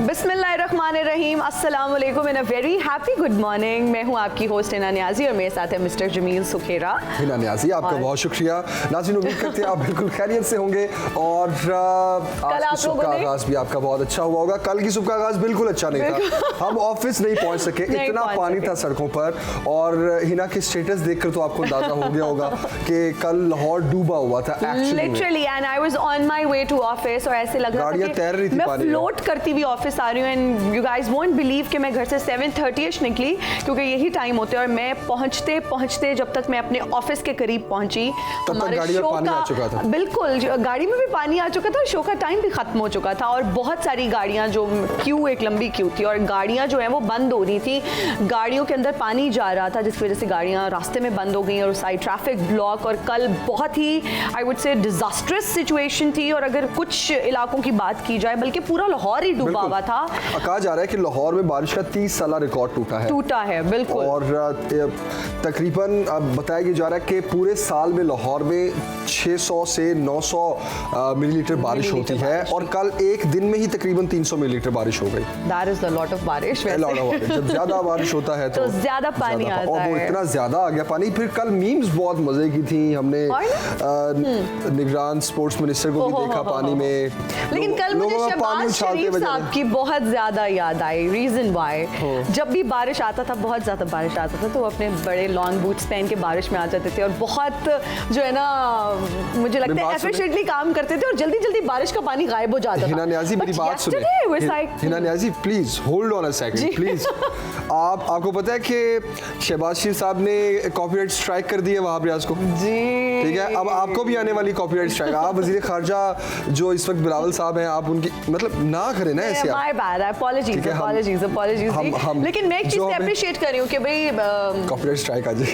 बिस्मिल्लाहिर्रहमानिर्रहीम, अस्सलाम वालेकुम and a very happy good morning. मैं हूं आपकी होस्ट हिना नियाजी और मेरे साथ है मिस्टर जमील सुखेरा। हिना नियाजी, आपका बहुत शुक्रिया। नाज़रीन, उम्मीद करते हैं आप बिल्कुल खैरियत से होंगे और आज की सुबह का आगाज़ भी आपका बहुत अच्छा हुआ होगा। कल की सुबह का आगाज़ बिल्कुल अच्छा नहीं था, हम ऑफिस नहीं पहुंच सके, इतना पानी था सड़कों पर। और हिना के स्टेटस देखकर तो आपको अंदाजा हो गया होगा कि कल लाहौर डूबा हुआ था literally, and I was on my way to office और ऐसे लग रहा था कि तैर रही थी, मैं पानी फ्लोट करती हुई ऑफिस आ रही हूँ। And you guys won't believe कि मैं घर से 7:30 निकली, क्योंकि यही टाइम होते हैं। और मैं पहुंचते पहुंचते जब तक मैं अपने ऑफिस के करीब पहुंची, हमारे गाड़ी में पानी आ चुका था। बिल्कुल, गाड़ी में भी पानी आ चुका था और शो का टाइम भी खत्म हो चुका था। और बहुत सारी गाड़ियां, जो क्यू, एक लंबी क्यू थी और गाड़ियां जो है वो बंद हो रही थी। गाड़ियों के अंदर पानी जा रहा था, जिसकी वजह से गाड़ियां रास्ते में बंद हो गई और साइड ट्रैफिक ब्लॉक। और कल बहुत ही I would say disastrous situation थी। और अगर कुछ इलाकों की बात की जाए, बल्कि पूरा लाहौर ही डूबा हुआ था। कहा जा रहा है कि लाहौर में बारिश का 30 साला रिकॉर्ड टूटा है बिल्कुल। और तकरीबन बताया जा रहा है कि पूरे साल में लाहौर में 600 से 900 मिलीलीटर बारिश होती है और कल एक दिन में ही तकरीबन 300 मिलीलीटर बारिश हो गई। That is a lot of बारिश। जब ज्यादा बारिश होता है तो ज्यादा पानी आता है और वो इतना ज्यादा आ गया पानी। फिर कल मीम्स बहुत मजे की थी, हमने निगरान स्पोर्ट्स मिनिस्टर को भी देखा पानी में। लेकिन कल मुझे शहबाज शरीफ साहब की बहुत ज्यादा याद आई। रीजन व्हाई, जब भी बारिश आता था, बहुत ज्यादा बारिश आता था, तो वो अपने बड़े लॉन्ग बूट्स पहन के बारिश में आ जाते थे और बहुत जो है ना, मुझे लगता है एफिशिएंटली काम करते थे और जल्दी जल्दी बारिश का पानी गायब हो जाता था। हिना नियाजी, मेरी बात सुनिए। Hina Niazi, please hold on a second please. आपको पता है कि शहबाज शरीफ साहब ने कॉपीराइट स्ट्राइक कर दी है वहाब रियाज को जी, ठीक है। अब आपको भी आने वाली कॉपीराइट स्ट्राइक। आप वजीर खारजा जो इस वक्त बिलावल साहब हैं, आप उनकी मतलब ना करें ना ऐसे। My bad, apologies. लेकिन मैं एक चीज अप्रिशिएट कर रही हूं कि भाई कॉपीराइट स्ट्राइक आ जाए।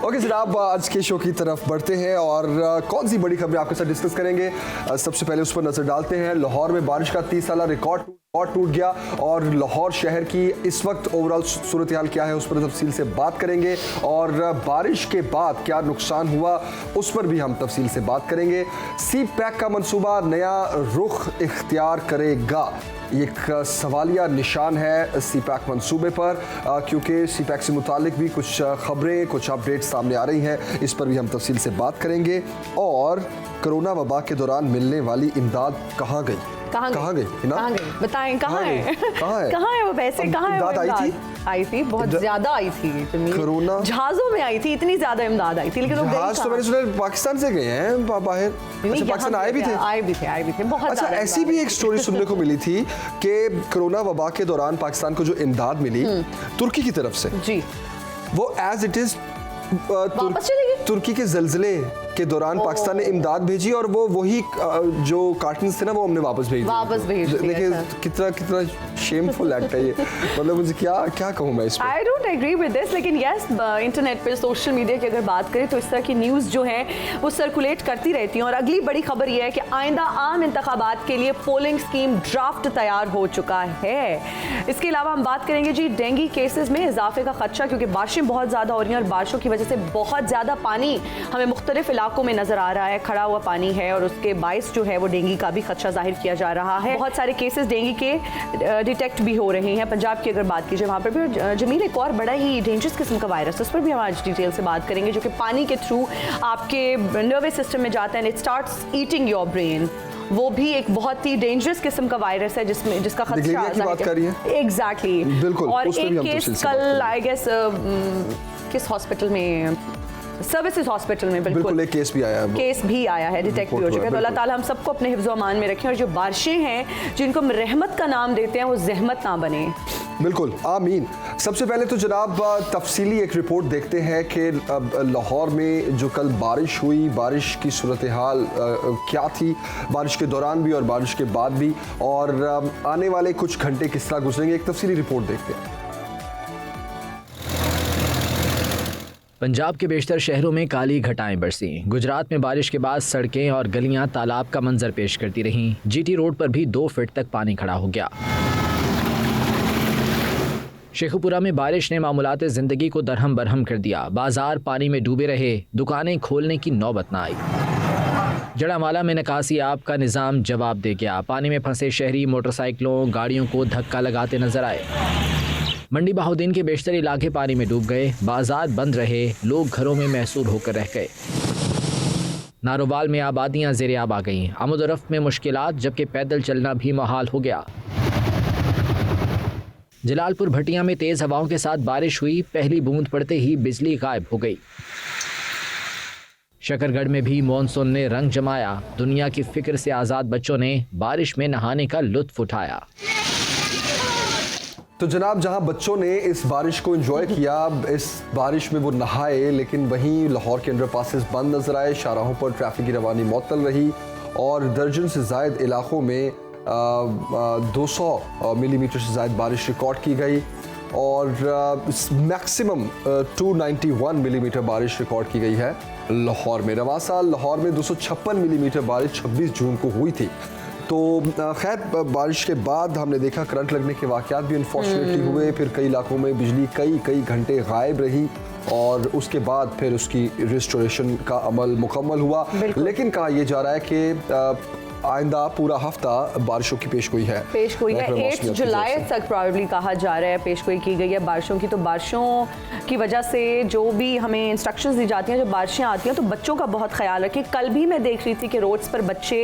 ओके जनाब, आज के शो की तरफ बढ़ते हैं और कौन सी बड़ी खबरें आपके साथ डिस्कस करेंगे। सबसे पहले उस पर नजर डालते हैं। लाहौर में बारिश का 30 साला रिकॉर्ड टूट गया और लाहौर शहर की इस वक्त ओवरऑल सूरत हाल क्या है उस पर तफसील से बात करेंगे। और बारिश के बाद क्या नुकसान हुआ उस पर भी हम तफसील से बात करेंगे। सी पैक का मंसूबा नया रुख इख्तियार करेगा, एक सवालिया निशान है सी पैक मंसूबे पर, क्योंकि सी पैक से मुतालिक भी कुछ खबरें, कुछ अपडेट्स सामने आ रही हैं। इस पर भी हम तफसील से बात करेंगे। और कोरोना वबा के दौरान मिलने वाली इमदाद कहाँ गई? कहाँ गई? बताएं, कहाँ है वो पैसे? कहाँ है वो? आई थी बहुत ज्यादा आई थी कोरोना, जहाजों में आई थी, इतनी ज्यादा इमदाद आई थी। लेकिन जहाज तो मैंने सुना पाकिस्तान से गए हैं बाहर। अच्छा, पाकिस्तान आए भी थे बहुत। अच्छा, ऐसी भी एक स्टोरी सुनने को मिली थी कि कोरोना वबा के दौरान पाकिस्तान को जो इमदाद मिली तुर्की की तरफ से जी, वो एज इट इज तुर्की के जल्जले के दौरान पाकिस्तान ने इमदाद भेजी और वो वही जो कार्टन्स थे ना वो हमने वापस भेज दिए। देखिए कितना शेमफुल एक्ट है ये। मतलब मुझे क्या कहूँ मैं इस पर। I don't agree with this, लेकिन यस, इंटरनेट पे, सोशल मीडिया की अगर बात करें तो इस तरह की न्यूज़ जो है वो सर्कुलेट करती रहती हैं। और अगली बड़ी खबर ये है कि आइंदा आम इंतखाबात के लिए पोलिंग स्कीम ड्राफ्ट तैयार हो चुका है। इसके अलावा हम बात करेंगे जी डेंगू केसेस में इजाफे का खदशा, क्योंकि बारिशें बहुत ज़्यादा हो रही हैं और बारिशों की वजह से बहुत ज़्यादा पानी हमें मुख्तलिफ इलाकों में नजर आ रहा है, खड़ा हुआ पानी है और उसके बायस जो है वो डेंगू का भी खदशा जाहिर किया जा रहा है। बहुत सारे केसेस डेंगू के डिटेक्ट भी हो रहे हैं। पंजाब की अगर बात की जाए, वहाँ पर भी जमील एक और बड़ा ही डेंजरस किस्म का वायरस, उस पर भी हम आज डिटेल से बात करेंगे, जो कि पानी के थ्रू आपके नर्वस सिस्टम में जाता है and it starts eating your brain. वो भी एक बहुत ही डेंजरस किस्म का वायरस है जिसका खतरा की बात कर रही है। एग्जैक्टली, बिल्कुल। और एक केस कल आई गेस किस हॉस्पिटल में, सर्विसेज हॉस्पिटल में बिल्कुल एक केस भी आया है, डिटेक्ट भी हो चुका है। तो अल्लाह ताला हम सबको अपने हिफ्ज़ व अमान में रखें और जो बारिशें हैं जिनको हम रहमत का नाम देते हैं वो जहमत ना बने। बिल्कुल, आमीन। सबसे पहले तो जनाब तफसीली एक रिपोर्ट देखते हैं कि लाहौर में जो कल बारिश हुई, बारिश की सूरत हाल क्या थी, बारिश के दौरान भी और बारिश के बाद भी, और आने वाले कुछ घंटे किस तरह गुजरेंगे। एक तफसीली रिपोर्ट देखते हैं। पंजाब के बेशतर शहरों में काली घटाएं बरसी। गुजरात में बारिश के बाद सड़कें और गलियां तालाब का मंजर पेश करती रहीं। जीटी रोड पर भी 2 फीट तक पानी खड़ा हो गया। शेखुपुरा में बारिश ने मामूलात जिंदगी को दरहम बरहम कर दिया। बाजार पानी में डूबे रहे, दुकानें खोलने की नौबत न आई। जड़ामाला में निकासी आब का निज़ाम जवाब दे गया। पानी में फंसे शहरी मोटरसाइकिलों गाड़ियों को धक्का लगाते नजर आए। मंडी बहाउद्दीन के बेशतर इलाके पानी में डूब गए, बाजार बंद रहे, लोग घरों में महसूर होकर रह गए। नारोवाल में आबादियां ज़ेर-ए-आब आ गईं, आमद-ओ-रफ्त में मुश्किलात, जबकि पैदल चलना भी मुहाल हो गया। जलालपुर भटिया में तेज हवाओं के साथ बारिश हुई, पहली बूंद पड़ते ही बिजली गायब हो गई। शकरगढ़ में भी मॉनसून ने रंग जमाया, दुनिया की फिक्र से आज़ाद बच्चों ने बारिश में नहाने का लुत्फ उठाया। तो जनाब, जहां बच्चों ने इस बारिश को एंजॉय किया, इस बारिश में वो नहाए, लेकिन वहीं लाहौर के अंडरपासेस बंद नजर आए, शाहराहों पर ट्रैफिक की रवानी मुअत्तल रही और दर्जन से जायद इलाकों में 200 मिलीमीटर से जायद बारिश रिकॉर्ड की गई और मैक्सिमम 291 मिलीमीटर बारिश रिकॉर्ड की गई है लाहौर में। रवां साल लाहौर में 256 मिलीमीटर बारिश 26 जून को हुई थी। तो खैर, बारिश के बाद हमने देखा करंट लगने के वाक़यात भी अनफॉर्चुनेटली हुए, फिर कई इलाकों में बिजली कई घंटे गायब रही और उसके बाद फिर उसकी रिस्टोरेशन का अमल मुकम्मल हुआ। लेकिन कहा यह जा रहा है कि आइंदा पूरा हफ्ता बारिशों की पेशगोई है। 8 जुलाई तक प्रॉबेबली कहा जा रहा है, पेशगोई की गई है बारिशों की। तो बारिशों की वजह से जो भी हमें इंस्ट्रक्शंस दी जाती हैं, जब बारिशें आती हैं तो बच्चों का बहुत ख्याल रखें। कल भी मैं देख रही थी कि रोड्स पर बच्चे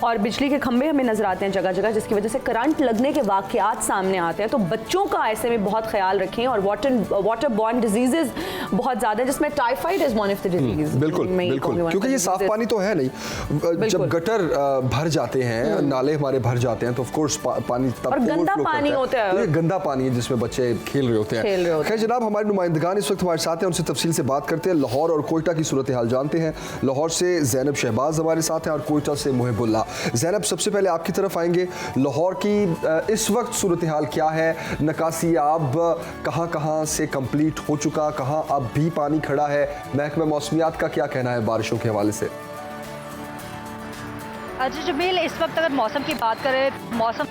और बिजली के खंभे हमें नजर आते हैं जगह जगह, जिसकी वजह से करंट लगने के वाकयात सामने आते हैं। तो बच्चों का ऐसे में बहुत ख्याल रखें। और वाटर बॉर्न डिजीजेज बहुत ज़्यादा है, जिसमें typhoid is one of the disease. बिल्कुल, क्योंकि ये साफ पानी तो है नहीं। जब गटर भर जाते हैं, नाले हमारे भर जाते हैं, तो ऑफ कोर्स पानी तब और गंदा पानी होता है। तो ये गंदा पानी है जिसमें बच्चे खेल रहे होते हैं। खैर जनाब, हमारे नुमाइंदगान इस वक्त हमारे साथ हैं, उनसे तफसील से बात करते हैं। लाहौर और कोयटा की सूरत हाल जानते हैं। लाहौर से ज़ैनब शहबाज हमारे साथ हैं और कोयटा से मुहिबुल्लाह। ज़ैनब, सबसे पहले आपकी तरफ आएंगे। लाहौर की इस वक्त सूरत हाल क्या है? निकासी आब कहाँ से कंप्लीट हो चुका, कहाँ अब भी पानी खड़ा है? महकमा मौसमियात का क्या कहना है बारिशों के हवाले से? अजय जमील, इस वक्त अगर मौसम की बात करें, मौसम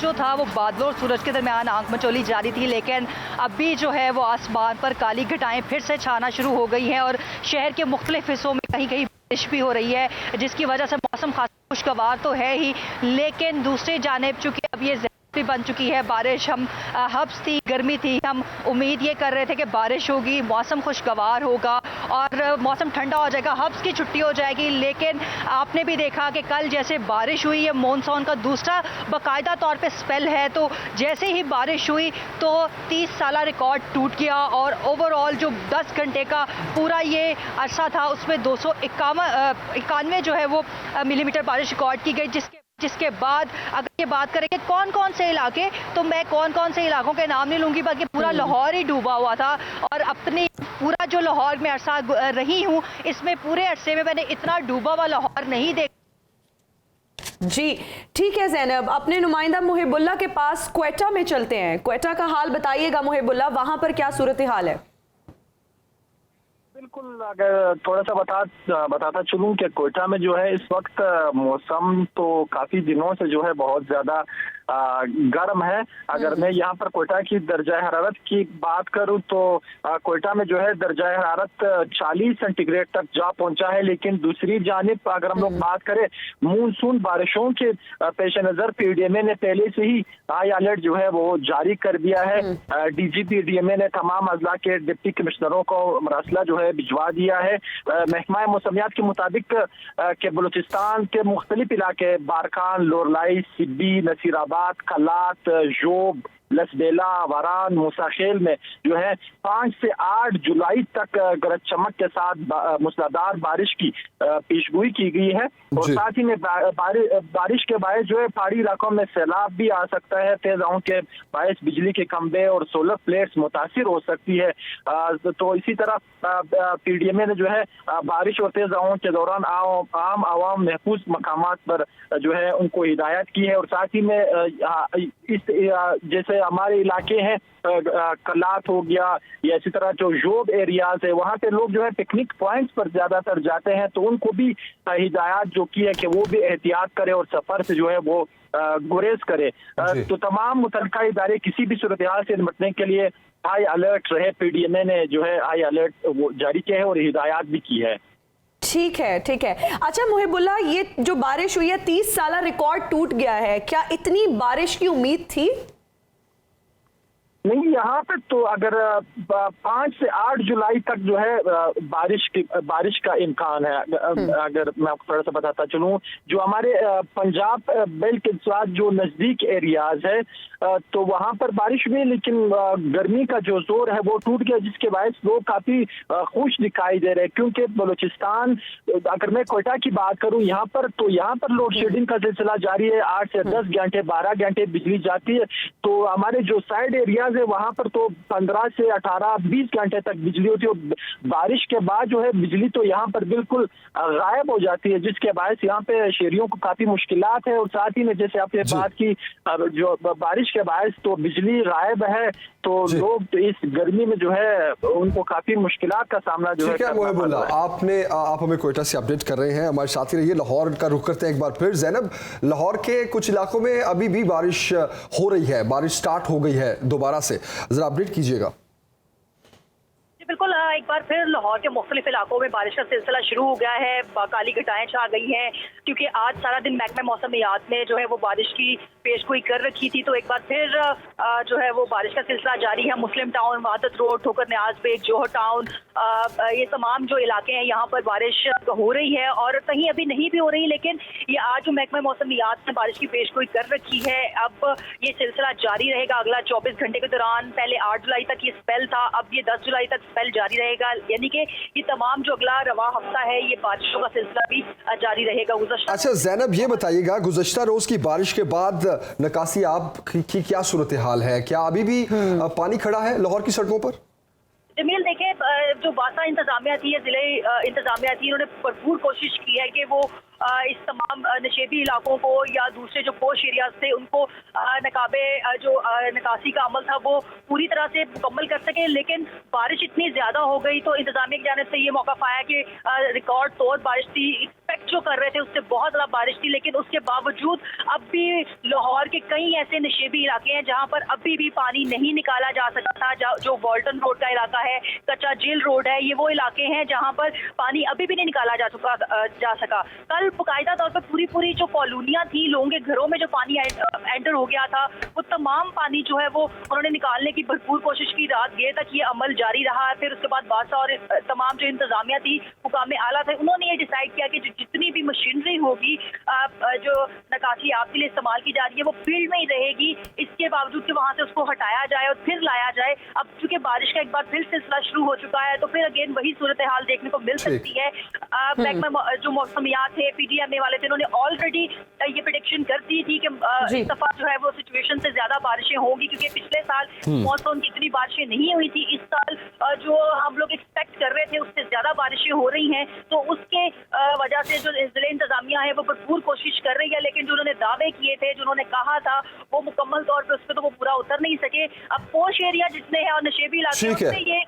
जो था वो बादलों और सूरज के दरमियान आंख मचोली जा रही थी, लेकिन अभी जो है वो आसमान पर काली घटाएं फिर से छाना शुरू हो गई हैं और शहर के मुख्तलिफ हिस्सों में कहीं कहीं बारिश भी हो रही है, जिसकी वजह से मौसम खासा खुशगवार तो है ही, लेकिन दूसरी जानिब चूंकि अब ये भी बन चुकी है बारिश। हम हब्स थी, गर्मी थी, हम उम्मीद ये कर रहे थे कि बारिश होगी, मौसम खुशगवार होगा और मौसम ठंडा हो जाएगा, हब्स की छुट्टी हो जाएगी। लेकिन आपने भी देखा कि कल जैसे बारिश हुई, ये मानसून का दूसरा बाकायदा तौर पे स्पेल है, तो जैसे ही बारिश हुई तो 30 साला रिकॉर्ड टूट गया और ओवरऑल जो 10 घंटे का पूरा ये अरसा था उसमें 291 जो है वो मिलीमीटर बारिश रिकॉर्ड की गई, जिसके बाद अगर ये बात करें कि कौन कौन से इलाके, तो मैं कौन कौन से इलाकों के नाम नहीं लूंगी, बल्कि पूरा लाहौर ही डूबा हुआ था। और अपनी पूरा जो लाहौर में अरसा रही हूँ, इसमें पूरे अरसे में मैंने इतना डूबा हुआ लाहौर नहीं देखा। जी ठीक है ज़ैनब, अपने नुमाइंदा मुहिबुल्लाह के पास क्वेटा में चलते हैं। क्वेटा का हाल बताइएगा मुहिबुल्लाह, वहां पर क्या सूरत हाल है? बिल्कुल, अगर थोड़ा सा बताता चलूं कि कोयटा में जो है इस वक्त मौसम तो काफी दिनों से जो है बहुत ज्यादा गर्म है। अगर मैं यहाँ पर कोयटा की दर्जा हरारत की बात करूँ तो कोयटा में जो है दर्जा हरारत 40 सेंटीग्रेड तक जा पहुंचा है। लेकिन दूसरी जानिब अगर हम लोग बात करें मानसून बारिशों के पेश नजर, पीडीएमए ने पहले से ही हाई अलर्ट जो है वो जारी कर दिया है। डीजीपी डीएमए ने तमाम अजला के डिप्टी कमिश्नरों को मरसला जो है भिजवा दिया है। महकमा मौसमियात के मुताबिक के बलूचिस्तान के मुख्तलिफ इलाके बारकान, लोरलाई, सिब्बी, नसीराबाद, कलात, जोब, लसबेला, वारान, मूसाखेल में जो है 5 से 8 जुलाई तक गरज चमक के साथ मूसलाधार बारिश की पेशगोई की गई है। और साथ ही में बारिश के बायस जो है पहाड़ी इलाकों में सैलाब भी आ सकता है। तेज हवाओं के बायस बिजली के खंभे और सोलर प्लेट्स मुतासिर हो सकती है। तो इसी तरह पीडीएमए ने जो है बारिश और तेज हवाओं के दौरान आम आवाम महफूज मकामात पर जो है उनको हिदायत की है। और साथ ही में इस जैसे हमारे इलाके हैं कलात हो गया या इसी तरह जो जोब एरियाज है, वहाँ पे लोग जो है पिकनिक पॉइंट्स पर ज्यादातर जाते हैं, तो उनको भी हिदायत जो की है कि वो भी एहतियात करे और सफर से जो है वो गुरेज करे। तो तमाम मुतल्लिका इदारे किसी भी सूरत हाल से निपटने के लिए हाई अलर्ट रहे। पीडीएमए ने जो है हाई अलर्ट वो जारी किया है और हिदायत भी की है। ठीक है, ठीक है। अच्छा मुहिबुल्लाह, ये जो बारिश हुई है 30 साल रिकॉर्ड टूट गया है, क्या इतनी बारिश की उम्मीद थी? नहीं, यहाँ पे तो अगर 5 से 8 जुलाई तक जो है बारिश का इम्कान है। अगर मैं आपको थोड़ा सा बताता चलूँ, जो हमारे पंजाब बेल्ट के साथ जो नजदीक एरियाज है तो वहाँ पर बारिश हुई, लेकिन गर्मी का जो जोर है वो टूट गया, जिसके बायस लोग काफी खुश दिखाई दे रहे हैं। क्योंकि बलूचिस्तान, अगर मैं कोयटा की बात करूँ यहाँ पर, तो यहाँ पर लोड शेडिंग का सिलसिला जारी है। 8 से 10 घंटे 12 घंटे बिजली जाती है। तो हमारे जो साइड एरियाज है वहाँ पर तो 15 से 18-20 घंटे तक बिजली होती है। बारिश के बाद जो है बिजली तो यहाँ पर बिल्कुल गायब हो जाती है, जिसके बायस यहाँ पे शहरियों को काफी मुश्किलात है। और साथ ही में जैसे आपने बात की, जो बारिश के बायस तो बिजली गायब है, तो लोग इस गर्मी में जो है उनको काफी मुश्किलात का सामना जो है करना पड़ रहा है। आप हमें कोयटा से अपडेट कर रहे हैं, हमारे साथी रहिए। लाहौर का रुख करते हैं एक बार फिर। ज़ैनब, लाहौर के कुछ इलाकों में अभी भी बारिश हो रही है, बारिश स्टार्ट हो गई है दोबारा से, जरा अपडेट कीजिएगा। बिल्कुल, एक बार फिर लाहौर के मुख्तलिफ इलाकों में बारिश का सिलसिला शुरू हो गया है। काली घटाएं छा गई हैं, क्योंकि आज सारा दिन महकमा मौसमियात ने जो है वो बारिश की पेशगोई कर रखी थी। तो एक बार फिर जो है वो बारिश का सिलसिला जारी है। मुस्लिम टाउन, वहादत रोड, ठोकर न्याज बेग, जोहर टाउन, ये तमाम जो इलाके हैं यहाँ पर बारिश हो रही है। और कहीं अभी नहीं भी हो रही, लेकिन ये आज जो महकमा मौसमियात ने बारिश की पेशगोई कर रखी है, अब ये सिलसिला जारी रहेगा अगला 24 घंटे के दौरान। पहले 8 जुलाई तक ये स्पेल था, अब ये 10 जुलाई तक स्पेल जारी रहेगा। यानी कि ये तमाम जो अगला रवा हफ्ता है, ये बारिशों का सिलसिला भी जारी रहेगा। अच्छा ज़ैनब, ये बताइएगा, गुज़श्ता रोज की बारिश के बाद नकासी आप की क्या सूरत हाल है? क्या अभी भी पानी खड़ा है लाहौर की सड़कों पर? जमील, देखें, जो वासा इंतजामिया थी या जिले इंतजामिया थी, उन्होंने भरपूर कोशिश की है कि वो इस तमाम नशेबी इलाकों को या दूसरे जो पोश एरियाज थे उनको नकाबे जो निकासी का अमल था वो पूरी तरह से मुकम्मल कर सके। लेकिन बारिश इतनी ज़्यादा हो गई तो इंतजामिया की जानिब से ये मौका पाया कि रिकॉर्ड तौर बारिश थी। एक्सपेक्ट जो कर रहे थे उससे बहुत ज़्यादा बारिश थी, लेकिन उसके बावजूद अब भी लाहौर के कई ऐसे नशेबी इलाके हैं जहाँ पर अभी भी पानी नहीं निकाला जा सका था। जो वॉल्टन रोड का इलाका है, कच्चा जेल रोड है, ये वो इलाके हैं जहाँ पर पानी अभी भी नहीं निकाला जा सका। कल बाकायदा तौर पर पूरी जो कॉलोनियां थी, लोगों के घरों में जो पानी एंटर हो गया था, वो तमाम पानी जो है वो उन्होंने निकालने की भरपूर कोशिश की। रात देर तक ये अमल जारी रहा। फिर उसके बाद बादशाह और तमाम जो इंतजामिया थी, हुकाम आला थे, उन्होंने ये डिसाइड किया कि जितनी भी मशीनरी होगी जो नकासी आपके लिए इस्तेमाल की जा रही है वो फील्ड में ही रहेगी। इसके बावजूद कि वहाँ से उसको हटाया जाए और फिर लाया जाए। अब चूंकि बारिश का एक बार फिर सिलसिला शुरू हो चुका है, तो फिर अगेन वही सूरत हाल देखने को मिल सकती है। जो मौसमियात है, पीडीएमए वाले थे, उन्होंने ऑलरेडी ये प्रेडिक्शन कर दी थी कि इस दफा जो है वो सिचुएशन से ज्यादा बारिशें होंगी, क्योंकि पिछले साल मॉनसून की इतनी बारिशें नहीं हुई थी। इस साल जो हम लोग एक्सपेक्ट कर रहे थे उससे ज्यादा बारिशें हो रही हैं। तो उसके वजह से जो जिले इंतजामिया है वो भरपूर कोशिश कर रही है, लेकिन जो उन्होंने दावे किए थे, जो उन्होंने कहा था, वो मुकम्मल तौर पर उस पर तो वो पूरा उतर नहीं सके। अब पोश एरिया जितने हैं और नशेबी इलाके,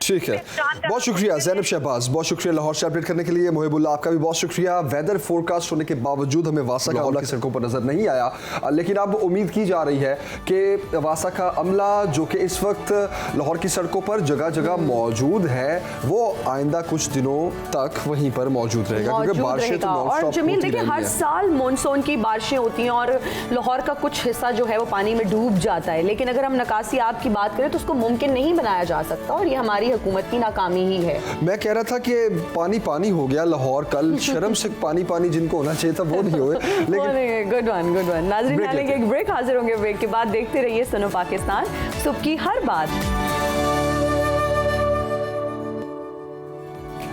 ठीक है। बहुत शुक्रिया ज़ैनब शहबाज, बहुत शुक्रिया लाहौर से अपडेट करने के लिए। मुहिबुल्लाह, आपका भी बहुत शुक्रिया। वेदर फोरकास्ट होने के बावजूद हमें वासा का अमला की सड़कों पर नजर नहीं आया, लेकिन अब उम्मीद की जा रही है कि वासा का अमला जो कि इस वक्त लाहौर की सड़कों पर जगह जगह मौजूद है, वो आइंदा कुछ दिनों तक वहीं पर मौजूद रहेगा, क्योंकि बारिशें तो और जमील देखिए, हर साल मानसून की बारिशें होती हैं और लाहौर का कुछ हिस्सा जो है वो पानी में डूब जाता है। लेकिन अगर हम नकासी आप की बात करें तो उसको मुमकिन नहीं बनाया जा सकता, और ये हमारी हुकूमत की नाकामी ही है। मैं कह रहा था कि पानी पानी हो गया लाहौर, कल शर्म से पानी पानी जिनको होना चाहिए था वो नहीं हुए। लेकिन गुड वन नाज़रीन, डालेंगे एक ब्रेक, हाजिर होंगे ब्रेक के बाद। देखते रहिए सुनो पाकिस्तान, सुबह की हर बात।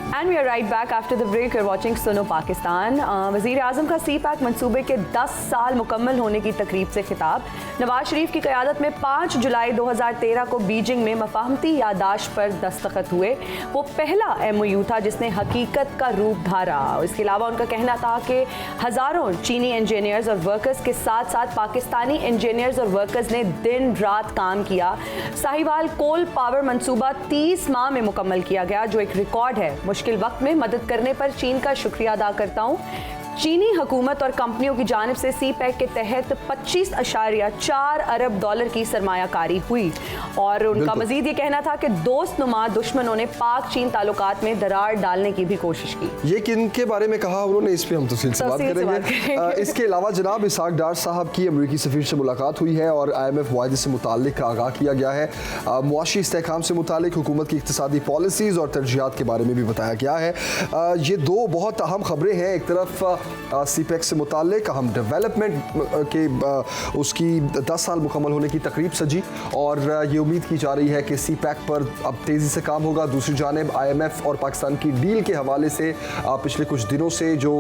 And we are right back after the break. You're watching सुनो पाकिस्तान। वज़ीर आज़म का सी पैक मंसूबे के 10 साल मुकम्मल होने की तकरीब से खिताब। नवाज शरीफ की क़यादत में 5 जुलाई 2013 को बीजिंग में मफाहमती यादाश्त पर दस्तखत हुए। वो पहला MOU था जिसने हकीकत का रूप धारा। इसके अलावा उनका कहना था कि हज़ारों चीनी इंजीनियर्स और वर्कर्स के साथ साथ पाकिस्तानी इंजीनियर्स और वर्कर्स ने दिन रात काम किया। साहिवाल कोल पावर मंसूबा 30 माह में मुकम्मल किया गया, जो एक रिकॉर्ड है। मुश्किल वक्त में मदद करने पर चीन का शुक्रिया अदा करता हूँ। चीनी हुकूमत और कंपनियों की जानिब से सी पैक के तहत 25.4 अरब डॉलर की सरमायाकारी हुई और उनका मजीद ये कहना था कि दोस्तनुमा दुश्मनों ने पाक चीन ताल्लुकात में दरार डालने की भी कोशिश की। ये किन के बारे में कहा उन्होंने, इस पे हम तफसील से बात करेंगे। इसके अलावा जनाब इसहाक डार साहब की अमरीकी सफीर से मुलाकात हुई है और IMF मुआहदे से मुताल्लिक आगाह किया गया है। मुआशी इस्तेहकाम से मुताल्लिक हुकूमत की इक्तिसादी पॉलिसीज़ और तरजीहात के बारे में भी बताया गया है। ये दो बहुत अहम खबरें हैं। एक तरफ CPEC से मुताल्लिक अहम डेवलपमेंट के उसकी 10 साल मुकम्मल होने की तकरीब सजी और ये उम्मीद की जा रही है कि CPEC पर अब तेज़ी से काम होगा। दूसरी जानिब IMF और पाकिस्तान की डील के हवाले से पिछले कुछ दिनों से जो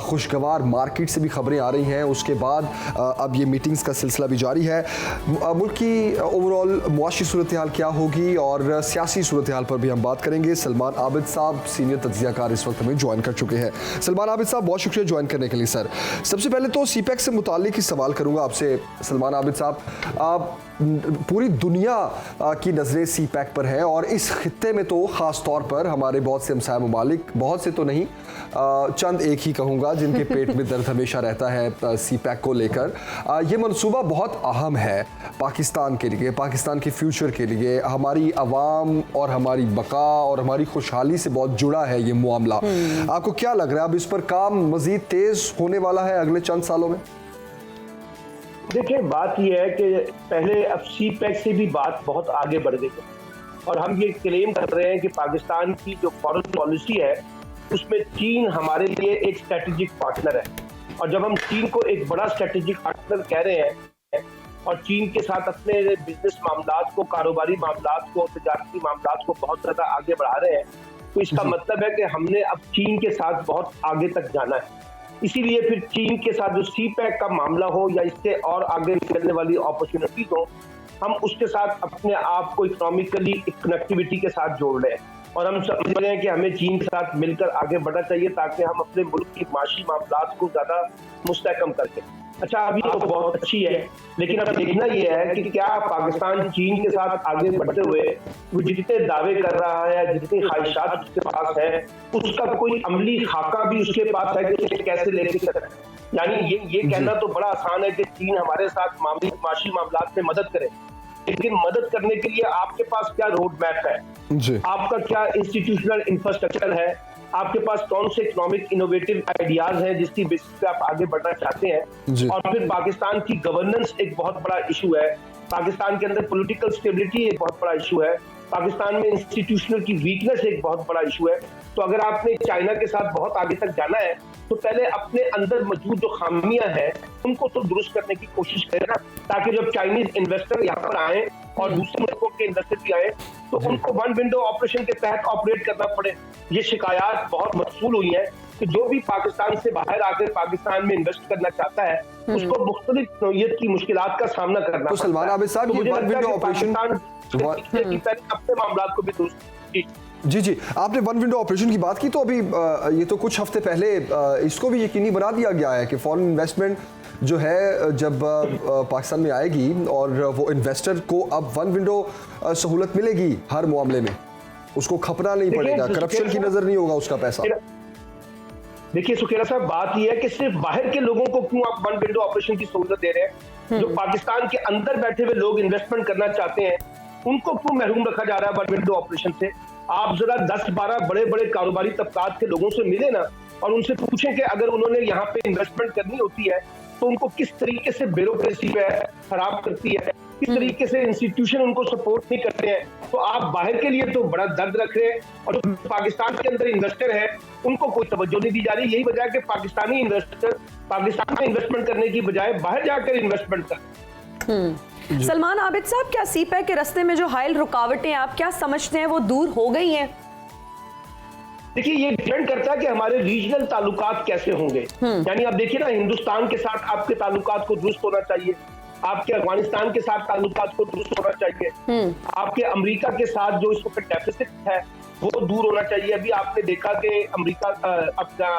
खुशगवार मार्केट से भी खबरें आ रही हैं, उसके बाद अब ये मीटिंग्स का सिलसिला भी जारी है। मुल्क की ओवरऑल मुआशी सूरत हाल क्या होगी और सियासी सूरत हाल पर भी हम बात करेंगे। सलमान आबिद साहब सीनियर तज्जियाकार इस वक्त हमें ज्वाइन कर चुके हैं। सलमान आबिद साहब बहुत शुक्रिया ज्वाइन करने के लिए। सर सबसे पहले तो CPEC से मुताल्लिक ही सवाल करूंगा आपसे। सलमान आबिद साहब, पूरी दुनिया की नज़रें CPEC पर है और इस खित्ते में तो ख़ास तौर पर हमारे बहुत से हमसाया ममालिक, बहुत से तो नहीं, चंद एक ही कहूँगा, जिनके पेट में दर्द हमेशा रहता है CPEC को लेकर। ये मंसूबा बहुत अहम है पाकिस्तान के लिए, पाकिस्तान के फ्यूचर के लिए, हमारी आवाम और हमारी बका और हमारी खुशहाली से बहुत जुड़ा है ये मामला। आपको क्या लग रहा है, अब इस पर काम मज़ीद तेज़ होने वाला है अगले चंद सालों में? देखिए, बात यह है कि पहले अब CPEC से भी बात बहुत आगे बढ़ गई है और हम ये क्लेम कर रहे हैं कि पाकिस्तान की जो फॉरेन पॉलिसी है उसमें चीन हमारे लिए एक स्ट्रेटेजिक पार्टनर है। और जब हम चीन को एक बड़ा स्ट्रेटेजिक पार्टनर कह रहे हैं और चीन के साथ अपने बिजनेस मामलात को, कारोबारी मामलात को, तजारती मामलात को बहुत ज़्यादा आगे बढ़ा रहे हैं, तो इसका मतलब है कि हमने अब चीन के साथ बहुत आगे तक जाना है। इसीलिए फिर चीन के साथ जो CPEC का मामला हो या इससे और आगे निकलने वाली अपॉर्चुनिटीज हो, हम उसके साथ अपने आप को इकोनॉमिकली कनेक्टिविटी के साथ जोड़ रहे हैं और हम समझ रहे हैं कि हमें चीन के साथ मिलकर आगे बढ़ना चाहिए ताकि हम अपने मुल्क की माशी मामलात को ज़्यादा मुस्तहकम करके। अच्छा, अभी तो बहुत अच्छी है, लेकिन अब देखना यह है कि क्या पाकिस्तान चीन के साथ आगे बढ़ते हुए वो जितने दावे कर रहा है, जितनी ख्वाहिशात उसके पास है, उसका कोई अमली खाका भी उसके पास है कि उसे कैसे लेके चलना है। यानी ये कहना तो बड़ा आसान है कि चीन हमारे साथ माशी मामलात में मदद करे, लेकिन मदद करने के लिए आपके पास क्या रोड मैप है, आपका क्या इंस्टीट्यूशनल इंफ्रास्ट्रक्चर है, आपके पास कौन से इकोनॉमिक इनोवेटिव आइडियाज हैं जिसकी बेसिस पे आप आगे बढ़ना चाहते हैं। और फिर पाकिस्तान की गवर्नेंस एक बहुत बड़ा इशू है, पाकिस्तान के अंदर पॉलिटिकल स्टेबिलिटी एक बहुत बड़ा इशू है, पाकिस्तान में इंस्टीट्यूशनल की वीकनेस एक बहुत बड़ा इशू है। तो अगर आपने चाइना के साथ बहुत आगे तक जाना है तो पहले अपने अंदर मौजूद जो खामियां हैं उनको तो दुरुस्त करने की कोशिश करें ना, ताकि जब चाइनीज इन्वेस्टर यहाँ पर आए और दूसरे मुल्कों के इन्वेस्टर भी आए तो उनको वन विंडो ऑपरेशन के तहत ऑपरेट करना पड़े। ये शिकायत बहुत मकसूल हुई है कि जो भी पाकिस्तान से बाहर आकर पाकिस्तान में इन्वेस्ट करना चाहता है उसको मुख्तलिफ नौइयत की मुश्किलात का सामना करना तो सलमान आबिद साहब, ये वन विंडो ऑपरेशन अपने मामलात को भी दुरुस्त। जी, आपने वन विंडो ऑपरेशन की बात की, तो अभी ये तो कुछ हफ्ते पहले इसको भी यकीनी बना दिया गया है कि फॉरेन इन्वेस्टमेंट जो है जब पाकिस्तान में आएगी और वो इन्वेस्टर को अब वन विंडो सहूलत मिलेगी हर मामले में, उसको खपना नहीं पड़ेगा, करप्शन की नजर नहीं होगा उसका पैसा। देखिए सुखेरा साहब, बात यह है कि सिर्फ बाहर के लोगों को क्यों आप वन विंडो ऑपरेशन की सहूलत दे रहे हैं, जो पाकिस्तान के अंदर बैठे हुए लोग इन्वेस्टमेंट करना चाहते हैं उनको क्यों महरूम रखा जा रहा है वन विंडो ऑपरेशन से। आप जरा 10-12 बड़े बड़े कारोबारी तबकात के लोगों से मिले ना और उनसे पूछें कि अगर उन्होंने यहाँ पे इन्वेस्टमेंट करनी होती है तो उनको किस तरीके से ब्यूरोक्रेसी पे खराब करती है, किस तरीके से इंस्टीट्यूशन उनको सपोर्ट नहीं करते हैं। तो आप बाहर के लिए तो बड़ा दर्द रख रहे हैं और जो पाकिस्तान के अंदर इन्वेस्टर है उनको कोई तवज्जो नहीं दी जा रही। यही वजह है कि पाकिस्तानी इन्वेस्टर पाकिस्तान में इन्वेस्टमेंट करने की बजाय बाहर जाकर इन्वेस्टमेंट कर। सलमान आबिद साहब, क्या CPEC के रास्ते में जो हायल रुकावटें आप क्या समझते हैं वो दूर हो गई हैं? देखिए, ये डिपेंड करता है कि हमारे रीजनल ताल्लुकात कैसे होंगे। यानी आप देखिए ना, हिंदुस्तान के साथ आपके ताल्लुकात को दुरुस्त होना चाहिए, आपके अफगानिस्तान के साथ ताल्लुकात को दुरुस्त होना चाहिए, आपके अमेरिका के साथ जो इस वक्त डेफिसिट है वो दूर होना चाहिए। अभी आपने देखा कि अमेरिका अपना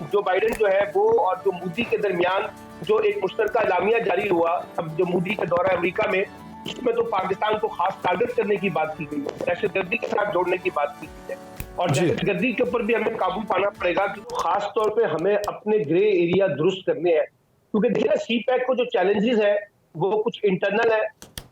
जो बाइडेन जो है वो और जो मोदी के दरमियान जो एक मुश्तरका एलामिया जारी हुआ अब जो मोदी का दौरा अमेरिका में, उसमें तो पाकिस्तान को खास टारगेट करने की बात की गई है, दहशतगर्दी के साथ जोड़ने की बात की गई है। और दहशतगर्दी के ऊपर भी हमें काबू पाना पड़ेगा। खास तौर पे हमें अपने ग्रे एरिया दुरुस्त करने हैं, क्योंकि देखिए सी पैक को जो चैलेंजेस है वो कुछ इंटरनल है